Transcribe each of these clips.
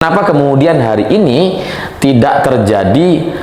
Kenapa kemudian hari ini tidak terjadi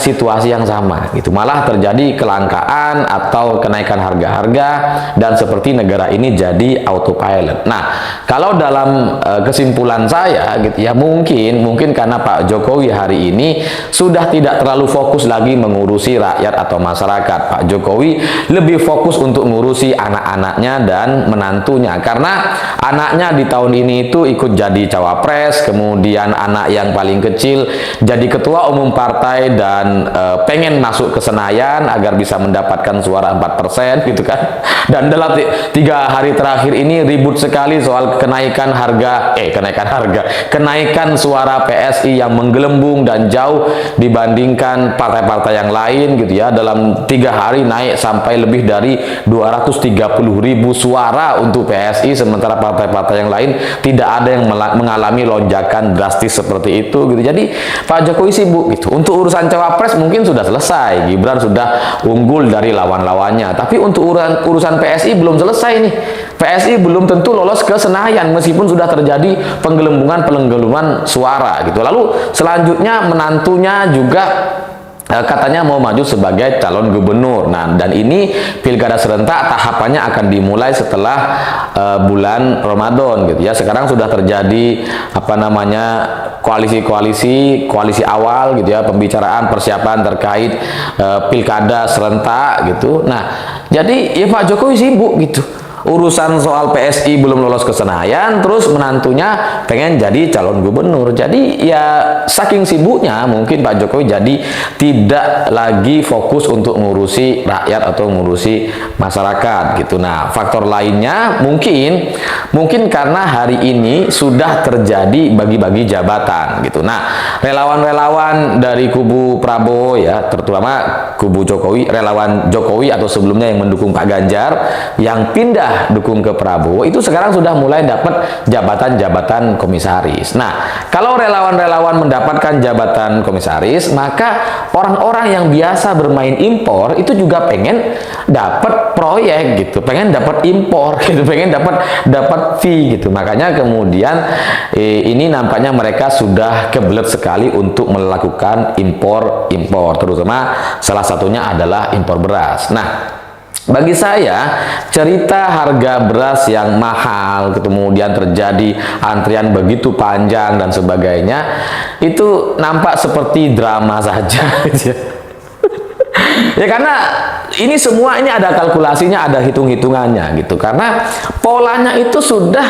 situasi yang sama gitu, malah terjadi kelangkaan atau kenaikan harga-harga dan seperti negara ini jadi autopilot. Nah, kalau dalam kesimpulan saya gitu ya, mungkin karena Pak Jokowi hari ini sudah tidak terlalu fokus lagi mengurusi rakyat atau masyarakat. Pak Jokowi lebih fokus untuk mengurusi anak-anaknya dan menantunya, karena anaknya di tahun ini itu ikut jadi cawapres, kemudian anak yang paling kecil jadi ketua umum partai dan pengen masuk ke Senayan agar bisa mendapatkan suara 4% gitu kan. Dan dalam 3 hari terakhir ini ribut sekali soal kenaikan suara PSI yang menggelembung dan jauh dibandingkan partai-partai yang lain gitu ya. Dalam 3 hari naik sampai lebih dari 230.000 suara untuk PSI, sementara partai-partai yang lain tidak ada yang mengalami lonjakan drastis seperti itu gitu. Jadi Pak Jokowi sibuk gitu. Untuk urusan cawapres mungkin sudah selesai, Gibran sudah unggul dari lawan-lawannya, tapi untuk urusan PSI belum selesai nih. PSI belum tentu lolos ke Senayan meskipun sudah terjadi penggelembungan suara gitu. Lalu selanjutnya menantunya juga katanya mau maju sebagai calon gubernur. Nah, dan ini pilkada serentak tahapannya akan dimulai setelah bulan Ramadan gitu ya. Sekarang sudah terjadi koalisi awal gitu ya, pembicaraan persiapan terkait pilkada serentak gitu. Nah, jadi ya Pak Jokowi sibuk gitu. Urusan soal PSI belum lolos ke Senayan, terus menantunya pengen jadi calon gubernur. Jadi ya saking sibuknya mungkin Pak Jokowi jadi tidak lagi fokus untuk ngurusi rakyat atau ngurusi masyarakat gitu. Nah, faktor lainnya mungkin karena hari ini sudah terjadi bagi-bagi jabatan gitu. Nah, relawan-relawan dari kubu Prabowo ya, terutama kubu Jokowi, relawan Jokowi atau sebelumnya yang mendukung Pak Ganjar yang pindah dukung ke Prabowo itu sekarang sudah mulai dapat jabatan-jabatan komisaris. Nah, kalau relawan-relawan mendapatkan jabatan komisaris, maka orang-orang yang biasa bermain impor itu juga pengen dapat proyek gitu, pengen dapat impor gitu, pengen dapat fee gitu. Makanya kemudian ini nampaknya mereka sudah kebelet sekali untuk melakukan impor, terutama salah satunya adalah impor beras. Nah, bagi saya, cerita harga beras yang mahal, kemudian terjadi antrian begitu panjang dan sebagainya, itu nampak seperti drama saja. Ya karena ini semua ini ada kalkulasinya, ada hitung-hitungannya gitu. Karena polanya itu sudah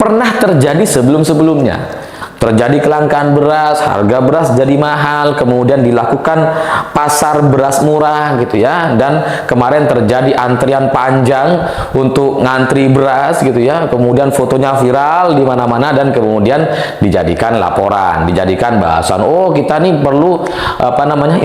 pernah terjadi sebelum-sebelumnya. Terjadi kelangkaan beras, harga beras jadi mahal, kemudian dilakukan pasar beras murah gitu ya, dan kemarin terjadi antrian panjang untuk ngantri beras gitu ya, kemudian fotonya viral di mana-mana dan kemudian dijadikan laporan, dijadikan bahasan, oh kita nih perlu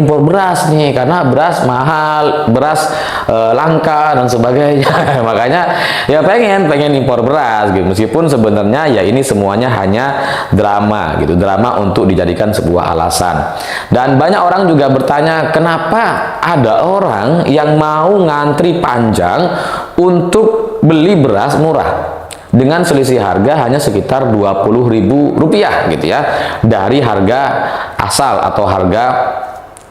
impor beras nih karena beras mahal, beras langka dan sebagainya. Makanya ya pengen impor beras gitu, meskipun sebenarnya ya ini semuanya hanya drama gitu, drama untuk dijadikan sebuah alasan. Dan banyak orang juga bertanya, kenapa ada orang yang mau ngantri panjang untuk beli beras murah dengan selisih harga hanya sekitar Rp20.000 gitu ya, dari harga asal atau harga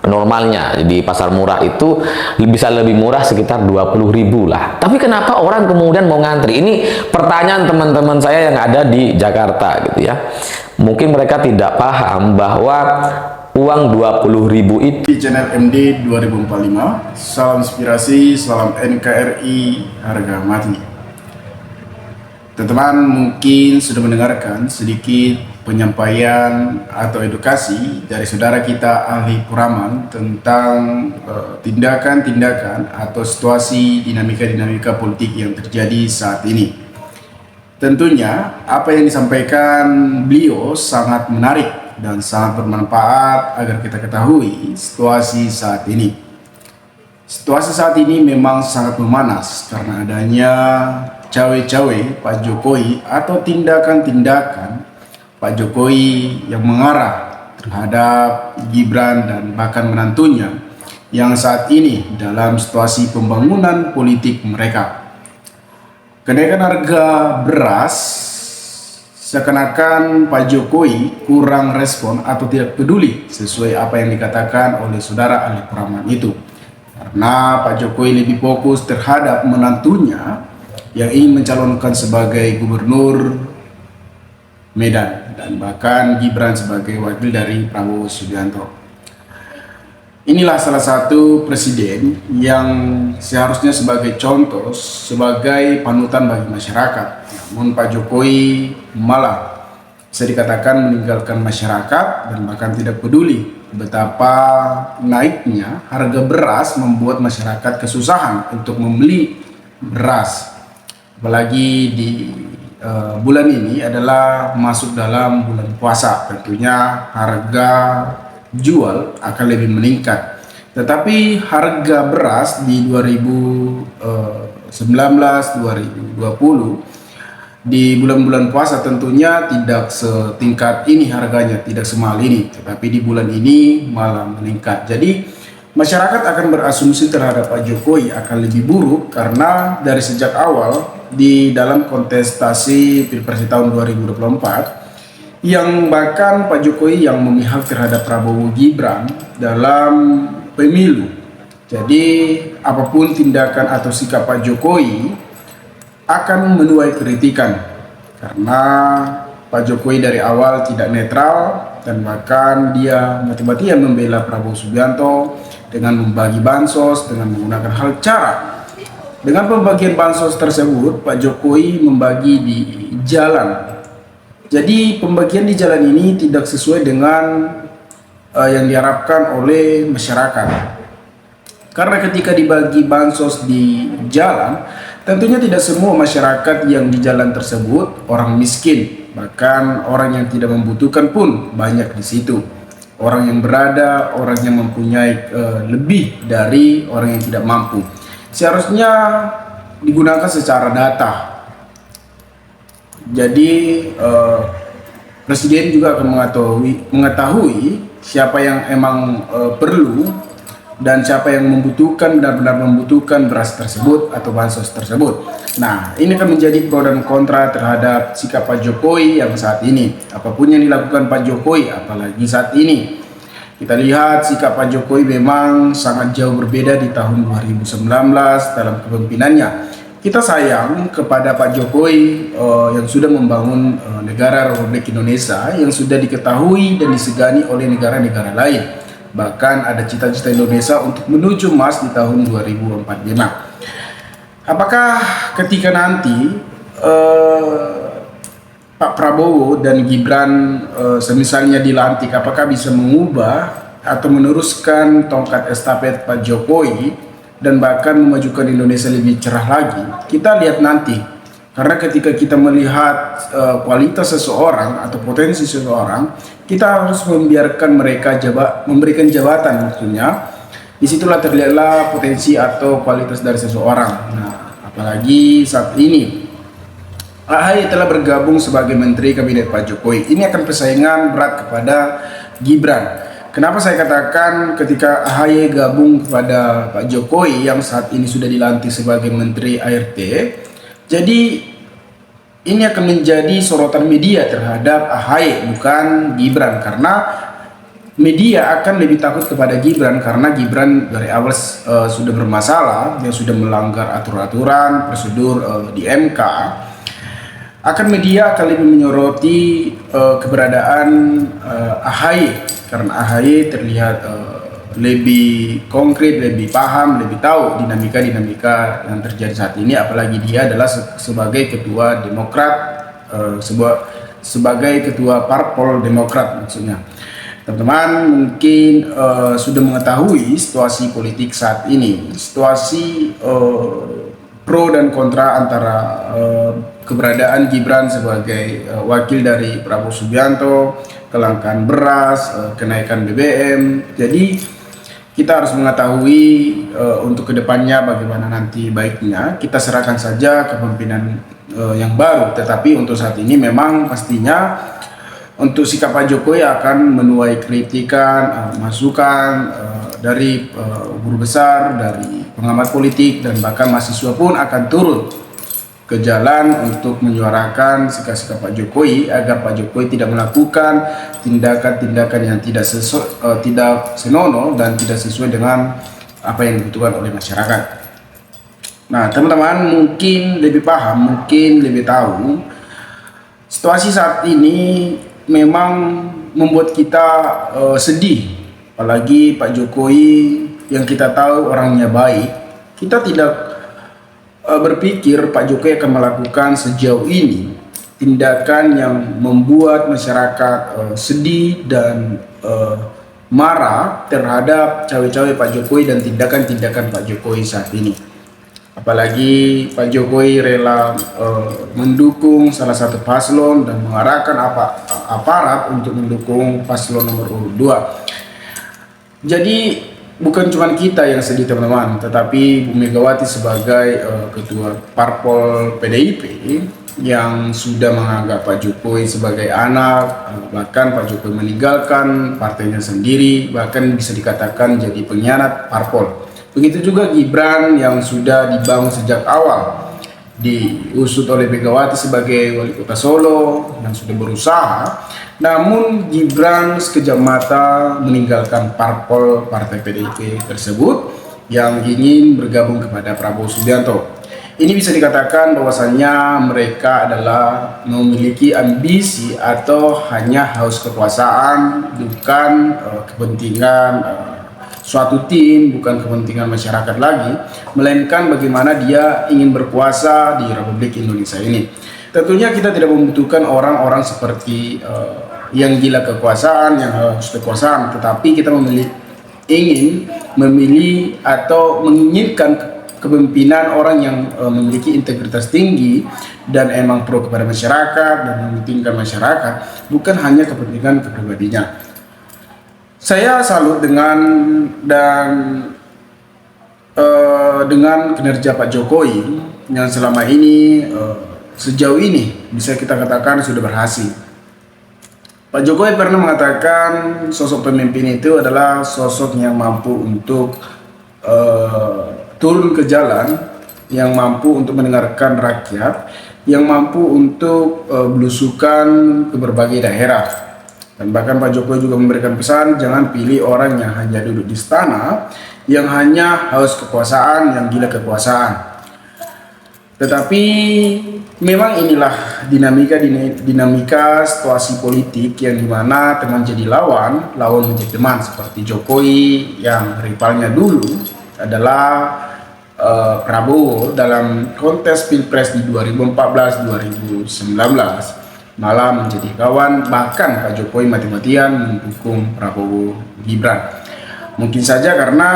normalnya. Di pasar murah itu bisa lebih murah sekitar 20.000 lah. Tapi kenapa orang kemudian mau ngantri? Ini pertanyaan teman-teman saya yang ada di Jakarta gitu ya. Mungkin mereka tidak paham bahwa uang 20.000 itu di channel MD 2045. Salam inspirasi, salam NKRI, harga mati. Teman-teman mungkin sudah mendengarkan sedikit penyampaian atau edukasi dari saudara kita ahli Puraman tentang tindakan-tindakan atau situasi dinamika-dinamika politik yang terjadi saat ini. Tentunya apa yang disampaikan beliau sangat menarik dan sangat bermanfaat agar kita ketahui situasi saat ini. Situasi saat ini memang sangat memanas karena adanya cawe-cawe Pak Jokowi atau tindakan-tindakan Pak Jokowi yang mengarah terhadap Gibran dan bahkan menantunya yang saat ini dalam situasi pembangunan politik mereka. Kenaikan harga beras seakan-akan Pak Jokowi kurang respon atau tidak peduli sesuai apa yang dikatakan oleh saudara ahli Puraman itu. Karena Pak Jokowi lebih fokus terhadap menantunya yang ingin mencalonkan sebagai gubernur Medan dan bahkan Gibran sebagai wakil dari Prabowo Subianto. Inilah salah satu presiden yang seharusnya sebagai contoh, sebagai panutan bagi masyarakat. Namun Pak Jokowi malah bisa dikatakan meninggalkan masyarakat dan bahkan tidak peduli betapa naiknya harga beras membuat masyarakat kesusahan untuk membeli beras. Apalagi di bulan ini adalah masuk dalam bulan puasa, tentunya harga jual akan lebih meningkat. Tetapi harga beras di 2019, 2020 di bulan-bulan puasa tentunya tidak setingkat ini harganya, tidak semahal ini. Tetapi di bulan ini malah meningkat. Jadi masyarakat akan berasumsi terhadap Pak Jokowi akan lebih buruk karena dari sejak awal di dalam kontestasi Pilpres tahun 2024 yang bahkan Pak Jokowi yang memihak terhadap Prabowo Gibran dalam pemilu. Jadi apapun tindakan atau sikap Pak Jokowi akan menuai kritikan karena Pak Jokowi dari awal tidak netral dan bahkan dia mati-matian membela Prabowo Subianto dengan membagi bansos dengan menggunakan hal cara. Dengan pembagian bansos tersebut, Pak Jokowi membagi di jalan. Jadi pembagian di jalan ini tidak sesuai dengan yang diharapkan oleh masyarakat. Karena ketika dibagi bansos di jalan, tentunya tidak semua masyarakat yang di jalan tersebut orang miskin. Bahkan orang yang tidak membutuhkan pun banyak di situ. Orang yang berada, orang yang mempunyai lebih dari orang yang tidak mampu. Seharusnya digunakan secara data. Jadi presiden juga akan mengetahui siapa yang emang perlu dan siapa yang membutuhkan, benar-benar membutuhkan beras tersebut atau bansos tersebut. Nah, ini akan menjadi pro dan kontra terhadap sikap Pak Jokowi yang saat ini. Apapun yang dilakukan Pak Jokowi, apalagi saat ini, kita lihat sikap Pak Jokowi memang sangat jauh berbeda di tahun 2019 dalam kepemimpinannya. Kita sayang kepada Pak Jokowi yang sudah membangun negara Republik Indonesia yang sudah diketahui dan disegani oleh negara-negara lain. Bahkan ada cita-cita Indonesia untuk menuju Mars di tahun 2045. Apakah ketika nanti Pak Prabowo dan Gibran semisalnya dilantik, apakah bisa mengubah atau meneruskan tongkat estafet Pak Jokowi dan bahkan memajukan Indonesia lebih cerah lagi? Kita lihat nanti. Karena ketika kita melihat kualitas seseorang atau potensi seseorang, kita harus membiarkan mereka memberikan jabatan maksudnya. Disitulah terlihatlah potensi atau kualitas dari seseorang. Nah, apalagi saat ini AHY telah bergabung sebagai Menteri Kabinet Pak Jokowi. Ini akan persaingan berat kepada Gibran. Kenapa saya katakan ketika AHY gabung kepada Pak Jokowi yang saat ini sudah dilantik sebagai Menteri ART, jadi ini akan menjadi sorotan media terhadap AHY bukan Gibran, karena media akan lebih takut kepada Gibran karena Gibran dari awal sudah bermasalah, dia sudah melanggar aturan-aturan prosedur di MK. Akan media akan lebih menyoroti keberadaan AHY karena AHY terlihat lebih konkret, lebih paham, lebih tahu dinamika-dinamika yang terjadi saat ini, apalagi dia adalah sebagai ketua Demokrat, sebagai ketua Parpol Demokrat maksudnya. Teman-teman mungkin sudah mengetahui situasi politik saat ini, situasi pro dan kontra antara keberadaan Gibran sebagai wakil dari Prabowo Subianto, kelangkaan beras, kenaikan BBM. Jadi kita harus mengetahui untuk kedepannya bagaimana nanti baiknya. Kita serahkan saja kepemimpinan yang baru. Tetapi untuk saat ini memang pastinya untuk sikap Pak Jokowi akan menuai kritikan, masukan dari guru besar, dari pengamat politik dan bahkan mahasiswa pun akan turun ke jalan untuk menyuarakan sikap-sikap Pak Jokowi agar Pak Jokowi tidak melakukan tindakan-tindakan yang tidak senonoh dan tidak sesuai dengan apa yang dibutuhkan oleh masyarakat. Nah, teman-teman mungkin lebih paham, mungkin lebih tahu, situasi saat ini memang membuat kita sedih. Apalagi Pak Jokowi yang kita tahu orangnya baik, kita tidak berpikir Pak Jokowi akan melakukan sejauh ini tindakan yang membuat masyarakat sedih dan marah terhadap cawe-cawe Pak Jokowi dan tindakan-tindakan Pak Jokowi saat ini. Apalagi Pak Jokowi rela mendukung salah satu paslon dan mengarahkan aparat untuk mendukung paslon nomor urut 2. Jadi bukan cuma kita yang sedih teman-teman, tetapi Bu Megawati sebagai ketua Parpol PDIP yang sudah menganggap Pak Jokowi sebagai anak, bahkan Pak Jokowi meninggalkan partainya sendiri, bahkan bisa dikatakan jadi pengkhianat Parpol. Begitu juga Gibran yang sudah dibangun sejak awal, diusut oleh Megawati sebagai wali kota Solo yang sudah berusaha, namun Gibran sekejap mata meninggalkan parpol partai PDIP tersebut yang ingin bergabung kepada Prabowo Subianto. Ini bisa dikatakan bahwasannya mereka adalah memiliki ambisi atau hanya haus kekuasaan, bukan kepentingan suatu tim, bukan kepentingan masyarakat lagi, melainkan bagaimana dia ingin berkuasa di Republik Indonesia ini. Tentunya kita tidak membutuhkan orang-orang seperti yang gila kekuasaan, yang haus kekuasaan, tetapi kita ingin memilih atau menginginkan kepemimpinan orang yang memiliki integritas tinggi dan emang pro kepada masyarakat dan mementingkan masyarakat, bukan hanya kepentingan kepribadinya. Saya salut dengan kinerja Pak Jokowi yang selama ini sejauh ini bisa kita katakan sudah berhasil. Pak Jokowi pernah mengatakan sosok pemimpin itu adalah sosok yang mampu untuk turun ke jalan, yang mampu untuk mendengarkan rakyat, yang mampu untuk belusukan ke berbagai daerah. Dan bahkan Pak Jokowi juga memberikan pesan, jangan pilih orang yang hanya duduk di istana, yang hanya haus kekuasaan, yang gila kekuasaan. Tetapi memang inilah dinamika situasi politik yang dimana teman jadi lawan menjadi teman, seperti Jokowi yang rivalnya dulu adalah Prabowo dalam kontes Pilpres di 2014-2019 malah menjadi kawan, bahkan Pak Jokowi mati-matian mendukung Prabowo Gibran. Mungkin saja karena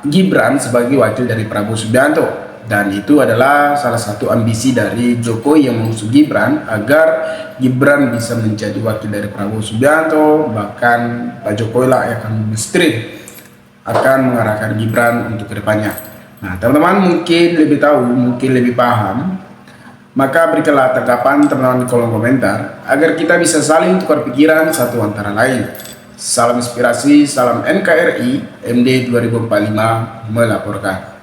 Gibran sebagai wakil dari Prabowo Subianto, dan itu adalah salah satu ambisi dari Jokowi yang mengusung Gibran agar Gibran bisa menjadi wakil dari Prabowo Subianto. Bahkan Pak Jokowi lah yang akan akan mengarahkan Gibran untuk kedepannya. Nah, teman-teman mungkin lebih tahu, mungkin lebih paham, maka berikanlah tanggapan teman-teman di kolom komentar agar kita bisa saling tukar pikiran satu antara lain. Salam inspirasi, salam NKRI, MD 2045 melaporkan.